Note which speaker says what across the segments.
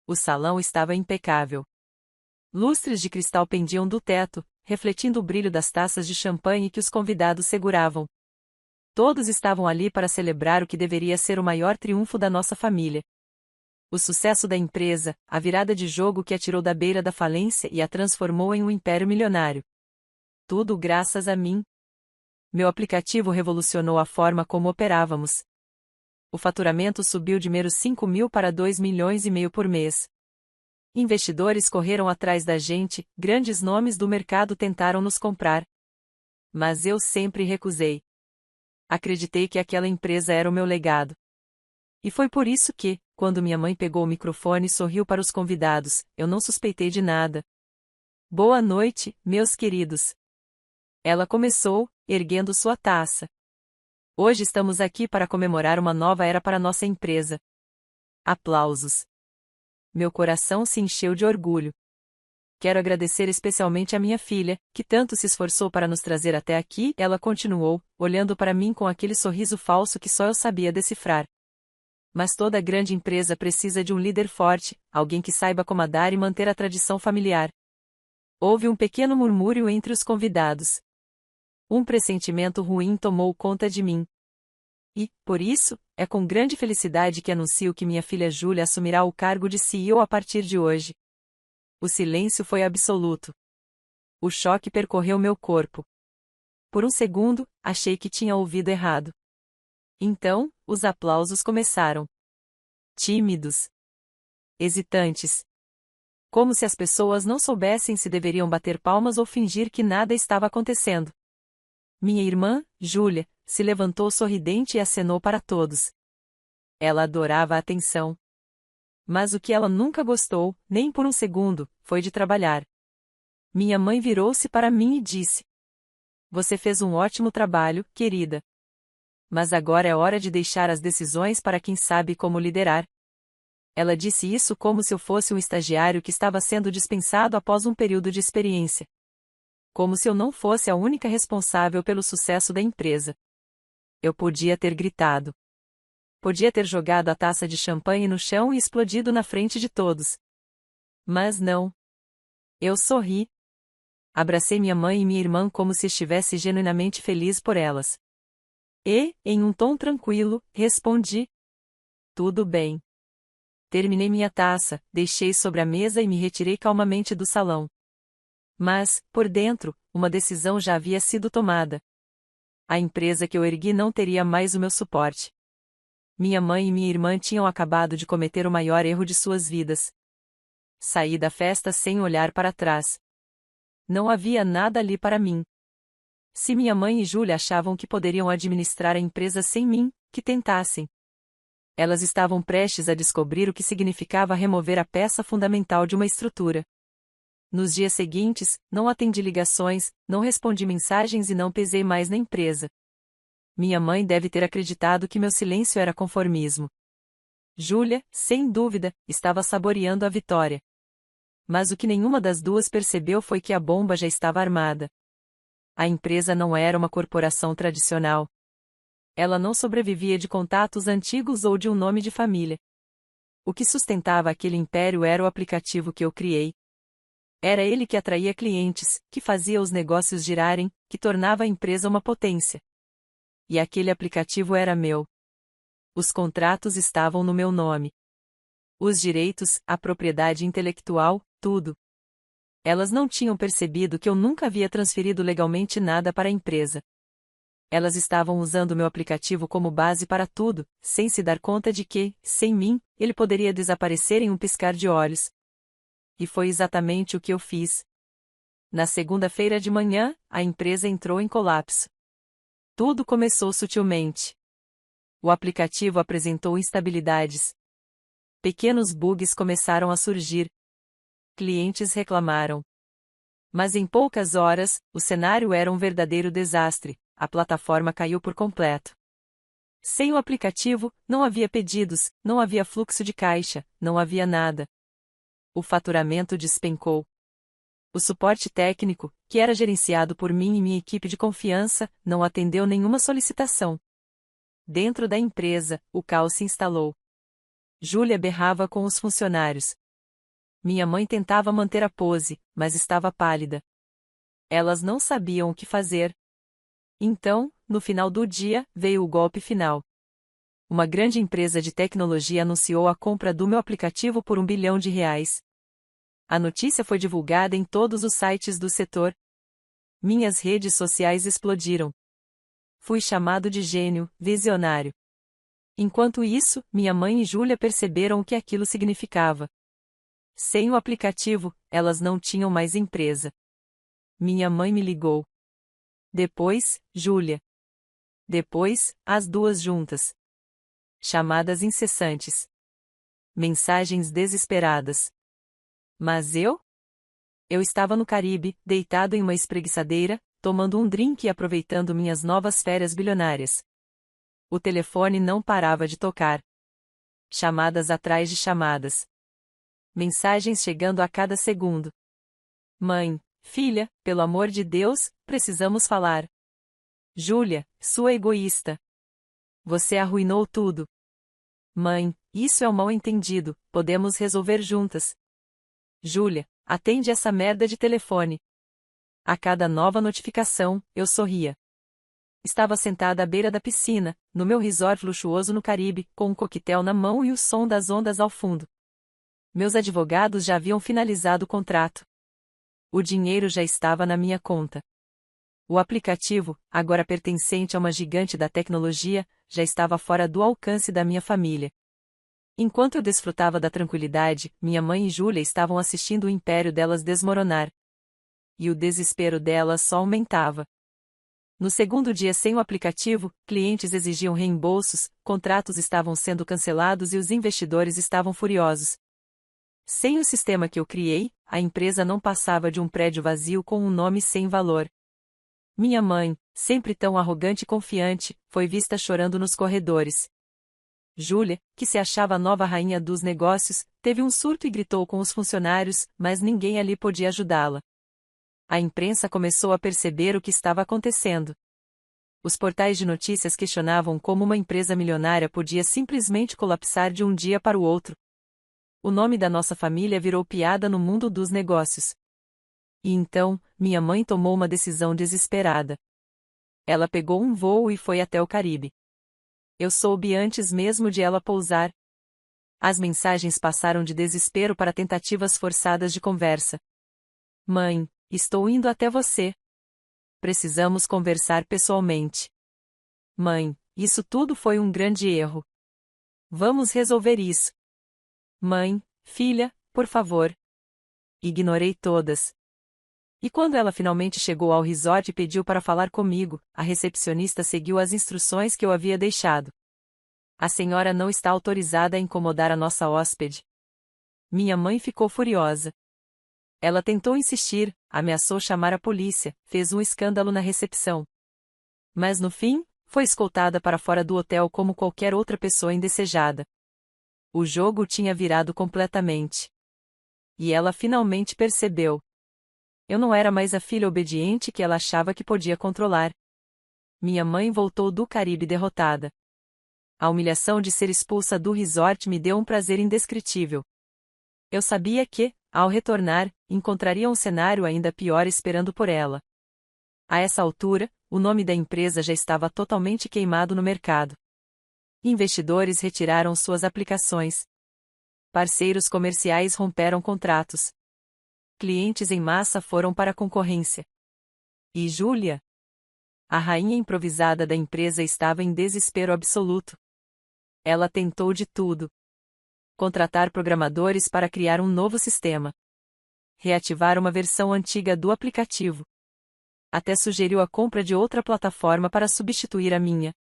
Speaker 1: O salão estava impecável. Lustres de cristal pendiam do teto, refletindo o brilho das taças de champanhe que os convidados seguravam. Todos estavam ali para celebrar o que deveria ser o maior triunfo da nossa família. O sucesso da empresa, a virada de jogo que a tirou da beira da falência e a transformou em um império milionário. Tudo graças a mim. Meu aplicativo revolucionou a forma como operávamos. O faturamento subiu de meros 5.000 para 2,5 milhões por mês. Investidores correram atrás da gente, grandes nomes do mercado tentaram nos comprar. Mas eu sempre recusei. Acreditei que aquela empresa era o meu legado. E foi por isso que, quando minha mãe pegou o microfone e sorriu para os convidados, eu não suspeitei de nada. Boa noite, meus queridos. Ela começou, erguendo sua taça. Hoje estamos aqui para comemorar uma nova era para nossa empresa. Aplausos. Meu coração se encheu de orgulho. Quero agradecer especialmente a minha filha, que tanto se esforçou para nos trazer até aqui, ela continuou, olhando para mim com aquele sorriso falso que só eu sabia decifrar. Mas toda grande empresa precisa de um líder forte, alguém que saiba comandar e manter a tradição familiar. Houve um pequeno murmúrio entre os convidados. Um pressentimento ruim tomou conta de mim. E, por isso, é com grande felicidade que anuncio que minha filha Júlia assumirá o cargo de CEO a partir de hoje. O silêncio foi absoluto. O choque percorreu meu corpo. Por um segundo, achei que tinha ouvido errado. Então, os aplausos começaram. Tímidos. Hesitantes. Como se as pessoas não soubessem se deveriam bater palmas ou fingir que nada estava acontecendo. Minha irmã, Júlia, se levantou sorridente e acenou para todos. Ela adorava a atenção. Mas o que ela nunca gostou, nem por um segundo, foi de trabalhar. Minha mãe virou-se para mim e disse: "Você fez um ótimo trabalho, querida. Mas agora é hora de deixar as decisões para quem sabe como liderar." Ela disse isso como se eu fosse um estagiário que estava sendo dispensado após um período de experiência. Como se eu não fosse a única responsável pelo sucesso da empresa. Eu podia ter gritado. Podia ter jogado a taça de champanhe no chão e explodido na frente de todos. Mas não. Eu sorri. Abracei minha mãe e minha irmã como se estivesse genuinamente feliz por elas. E, em um tom tranquilo, respondi: "Tudo bem." Terminei minha taça, deixei sobre a mesa e me retirei calmamente do salão. Mas, por dentro, uma decisão já havia sido tomada. A empresa que eu ergui não teria mais o meu suporte. Minha mãe e minha irmã tinham acabado de cometer o maior erro de suas vidas. Saí da festa sem olhar para trás. Não havia nada ali para mim. Se minha mãe e Júlia achavam que poderiam administrar a empresa sem mim, que tentassem. Elas estavam prestes a descobrir o que significava remover a peça fundamental de uma estrutura. Nos dias seguintes, não atendi ligações, não respondi mensagens e não pesei mais na empresa. Minha mãe deve ter acreditado que meu silêncio era conformismo. Júlia, sem dúvida, estava saboreando a vitória. Mas o que nenhuma das duas percebeu foi que a bomba já estava armada. A empresa não era uma corporação tradicional. Ela não sobrevivia de contatos antigos ou de um nome de família. O que sustentava aquele império era o aplicativo que eu criei. Era ele que atraía clientes, que fazia os negócios girarem, que tornava a empresa uma potência. E aquele aplicativo era meu. Os contratos estavam no meu nome. Os direitos, a propriedade intelectual, tudo. Elas não tinham percebido que eu nunca havia transferido legalmente nada para a empresa. Elas estavam usando meu aplicativo como base para tudo, sem se dar conta de que, sem mim, ele poderia desaparecer em um piscar de olhos. E foi exatamente o que eu fiz. Na segunda-feira de manhã, a empresa entrou em colapso. Tudo começou sutilmente. O aplicativo apresentou instabilidades. Pequenos bugs começaram a surgir. Clientes reclamaram. Mas em poucas horas, o cenário era um verdadeiro desastre, a plataforma caiu por completo. Sem o aplicativo, não havia pedidos, não havia fluxo de caixa, não havia nada. O faturamento despencou. O suporte técnico, que era gerenciado por mim e minha equipe de confiança, não atendeu nenhuma solicitação. Dentro da empresa, o caos se instalou. Júlia berrava com os funcionários. Minha mãe tentava manter a pose, mas estava pálida. Elas não sabiam o que fazer. Então, no final do dia, veio o golpe final. Uma grande empresa de tecnologia anunciou a compra do meu aplicativo por R$ 1 bilhão. A notícia foi divulgada em todos os sites do setor. Minhas redes sociais explodiram. Fui chamado de gênio, visionário. Enquanto isso, minha mãe e Júlia perceberam o que aquilo significava. Sem o aplicativo, elas não tinham mais empresa. Minha mãe me ligou. Depois, Júlia. Depois, as duas juntas. Chamadas incessantes. Mensagens desesperadas. Mas eu? Eu estava no Caribe, deitado em uma espreguiçadeira, tomando um drink e aproveitando minhas novas férias bilionárias. O telefone não parava de tocar. Chamadas atrás de chamadas. Mensagens chegando a cada segundo. Mãe, filha, pelo amor de Deus, precisamos falar. Júlia, sua egoísta. Você arruinou tudo. Mãe, isso é um mal-entendido, podemos resolver juntas. Júlia, atende essa merda de telefone. A cada nova notificação, eu sorria. Estava sentada à beira da piscina, no meu resort luxuoso no Caribe, com um coquetel na mão e o som das ondas ao fundo. Meus advogados já haviam finalizado o contrato. O dinheiro já estava na minha conta. O aplicativo, agora pertencente a uma gigante da tecnologia, já estava fora do alcance da minha família. Enquanto eu desfrutava da tranquilidade, minha mãe e Júlia estavam assistindo o império delas desmoronar. E o desespero delas só aumentava. No segundo dia sem o aplicativo, clientes exigiam reembolsos, contratos estavam sendo cancelados e os investidores estavam furiosos. Sem o sistema que eu criei, a empresa não passava de um prédio vazio com um nome sem valor. Minha mãe, sempre tão arrogante e confiante, foi vista chorando nos corredores. Júlia, que se achava a nova rainha dos negócios, teve um surto e gritou com os funcionários, mas ninguém ali podia ajudá-la. A imprensa começou a perceber o que estava acontecendo. Os portais de notícias questionavam como uma empresa milionária podia simplesmente colapsar de um dia para o outro. O nome da nossa família virou piada no mundo dos negócios. E então, minha mãe tomou uma decisão desesperada. Ela pegou um voo e foi até o Caribe. Eu soube antes mesmo de ela pousar. As mensagens passaram de desespero para tentativas forçadas de conversa. Mãe, estou indo até você. Precisamos conversar pessoalmente. Mãe, isso tudo foi um grande erro. Vamos resolver isso. Mãe, filha, por favor. Ignorei todas. E quando ela finalmente chegou ao resort e pediu para falar comigo, a recepcionista seguiu as instruções que eu havia deixado. A senhora não está autorizada a incomodar a nossa hóspede. Minha mãe ficou furiosa. Ela tentou insistir, ameaçou chamar a polícia, fez um escândalo na recepção. Mas no fim, foi escoltada para fora do hotel como qualquer outra pessoa indesejada. O jogo tinha virado completamente. E ela finalmente percebeu. Eu não era mais a filha obediente que ela achava que podia controlar. Minha mãe voltou do Caribe derrotada. A humilhação de ser expulsa do resort me deu um prazer indescritível. Eu sabia que, ao retornar, encontraria um cenário ainda pior esperando por ela. A essa altura, o nome da empresa já estava totalmente queimado no mercado. Investidores retiraram suas aplicações. Parceiros comerciais romperam contratos. Clientes em massa foram para a concorrência. E Júlia? A rainha improvisada da empresa estava em desespero absoluto. Ela tentou de tudo. Contratar programadores para criar um novo sistema. Reativar uma versão antiga do aplicativo. Até sugeriu a compra de outra plataforma para substituir a minha.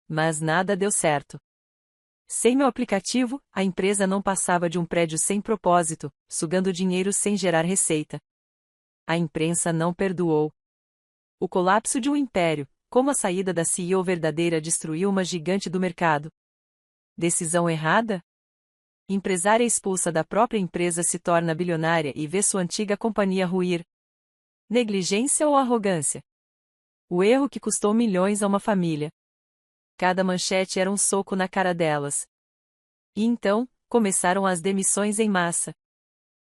Speaker 1: Mas nada deu certo. Sem meu aplicativo, a empresa não passava de um prédio sem propósito, sugando dinheiro sem gerar receita. A imprensa não perdoou. O colapso de um império, como a saída da CEO verdadeira destruiu uma gigante do mercado. Decisão errada? Empresária expulsa da própria empresa se torna bilionária e vê sua antiga companhia ruir. Negligência ou arrogância? O erro que custou milhões a uma família. Cada manchete era um soco na cara delas. E então, começaram as demissões em massa.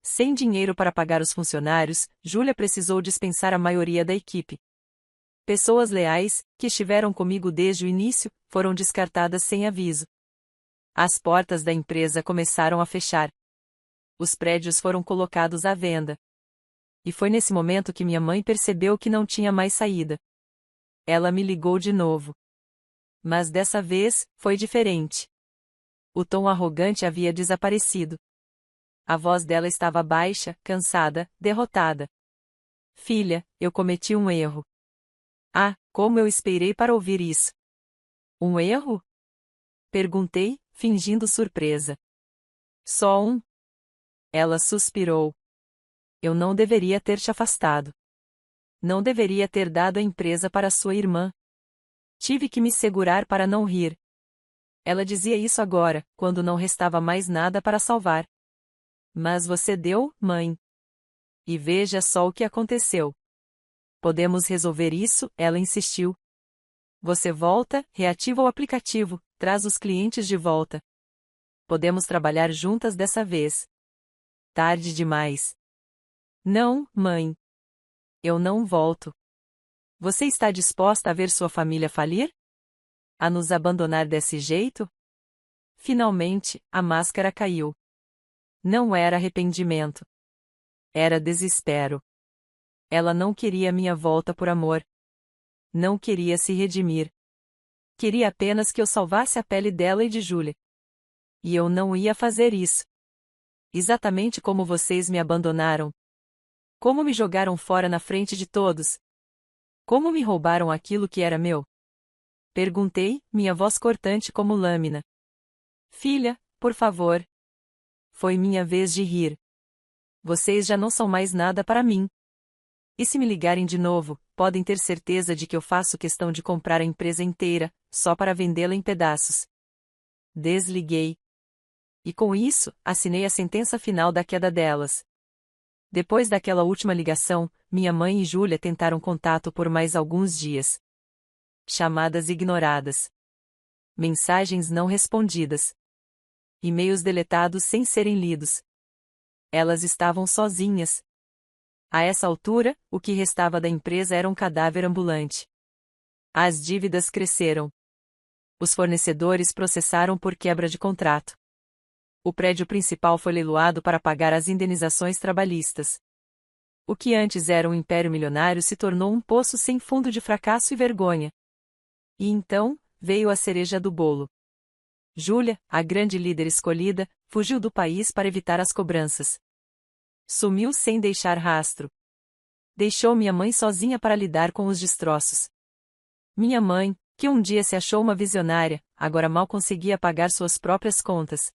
Speaker 1: Sem dinheiro para pagar os funcionários, Júlia precisou dispensar a maioria da equipe. Pessoas leais, que estiveram comigo desde o início, foram descartadas sem aviso. As portas da empresa começaram a fechar. Os prédios foram colocados à venda. E foi nesse momento que minha mãe percebeu que não tinha mais saída. Ela me ligou de novo. Mas dessa vez, foi diferente. O tom arrogante havia desaparecido. A voz dela estava baixa, cansada, derrotada. Filha, eu cometi um erro. Ah, como eu esperei para ouvir isso. Um erro? Perguntei, fingindo surpresa. Só um? Ela suspirou. Eu não deveria ter te afastado. Não deveria ter dado a empresa para sua irmã. Tive que me segurar para não rir. Ela dizia isso agora, quando não restava mais nada para salvar. Mas você deu, mãe. E veja só o que aconteceu. Podemos resolver isso, ela insistiu. Você volta, reativa o aplicativo, traz os clientes de volta. Podemos trabalhar juntas dessa vez. Tarde demais. Não, mãe. Eu não volto. Você está disposta a ver sua família falir? A nos abandonar desse jeito? Finalmente, a máscara caiu. Não era arrependimento. Era desespero. Ela não queria minha volta por amor. Não queria se redimir. Queria apenas que eu salvasse a pele dela e de Júlia. E eu não ia fazer isso. Exatamente como vocês me abandonaram. Como me jogaram fora na frente de todos. Como me roubaram aquilo que era meu? Perguntei, minha voz cortante como lâmina. Filha, por favor. Foi minha vez de rir. Vocês já não são mais nada para mim. E se me ligarem de novo, podem ter certeza de que eu faço questão de comprar a empresa inteira, só para vendê-la em pedaços. Desliguei. E com isso, assinei a sentença final da queda delas. Depois daquela última ligação, minha mãe e Júlia tentaram contato por mais alguns dias. Chamadas ignoradas. Mensagens não respondidas. E-mails deletados sem serem lidos. Elas estavam sozinhas. A essa altura, o que restava da empresa era um cadáver ambulante. As dívidas cresceram. Os fornecedores processaram por quebra de contrato. O prédio principal foi leiloado para pagar as indenizações trabalhistas. O que antes era um império milionário se tornou um poço sem fundo de fracasso e vergonha. E então, veio a cereja do bolo. Júlia, a grande líder escolhida, fugiu do país para evitar as cobranças. Sumiu sem deixar rastro. Deixou minha mãe sozinha para lidar com os destroços. Minha mãe, que um dia se achou uma visionária, agora mal conseguia pagar suas próprias contas.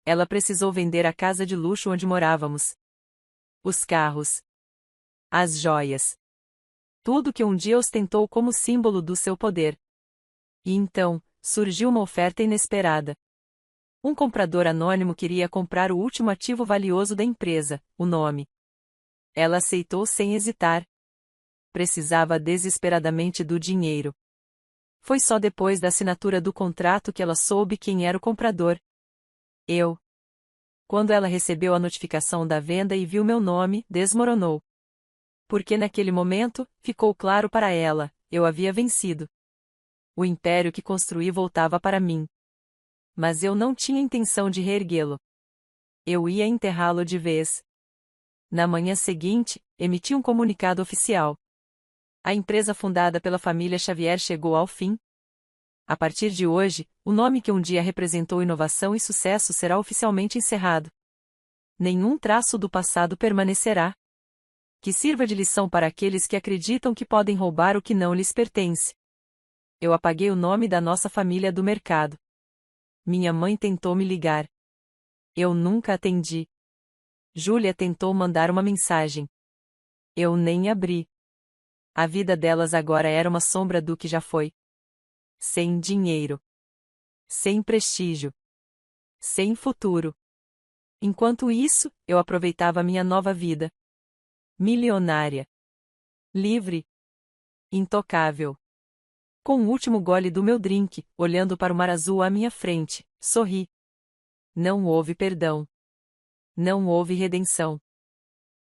Speaker 1: Ela precisou vender a casa de luxo onde morávamos. Os carros. As joias. Tudo que um dia ostentou como símbolo do seu poder. E então, surgiu uma oferta inesperada. Um comprador anônimo queria comprar o último ativo valioso da empresa, o nome. Ela aceitou sem hesitar. Precisava desesperadamente do dinheiro. Foi só depois da assinatura do contrato que ela soube quem era o comprador. Eu. Quando ela recebeu a notificação da venda e viu meu nome, desmoronou. Porque naquele momento, ficou claro para ela, eu havia vencido. O império que construí voltava para mim. Mas eu não tinha intenção de reerguê-lo. Eu ia enterrá-lo de vez. Na manhã seguinte, emiti um comunicado oficial. A empresa fundada pela família Xavier chegou ao fim. A partir de hoje, o nome que um dia representou inovação e sucesso será oficialmente encerrado. Nenhum traço do passado permanecerá. Que sirva de lição para aqueles que acreditam que podem roubar o que não lhes pertence. Eu apaguei o nome da nossa família do mercado. Minha mãe tentou me ligar. Eu nunca atendi. Júlia tentou mandar uma mensagem. Eu nem abri. A vida delas agora era uma sombra do que já foi. Sem dinheiro. Sem prestígio. Sem futuro. Enquanto isso, eu aproveitava minha nova vida. Milionária. Livre. Intocável. Com o último gole do meu drink, olhando para o mar azul à minha frente, sorri. Não houve perdão. não houve redenção.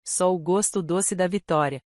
Speaker 1: Só o gosto doce da vitória.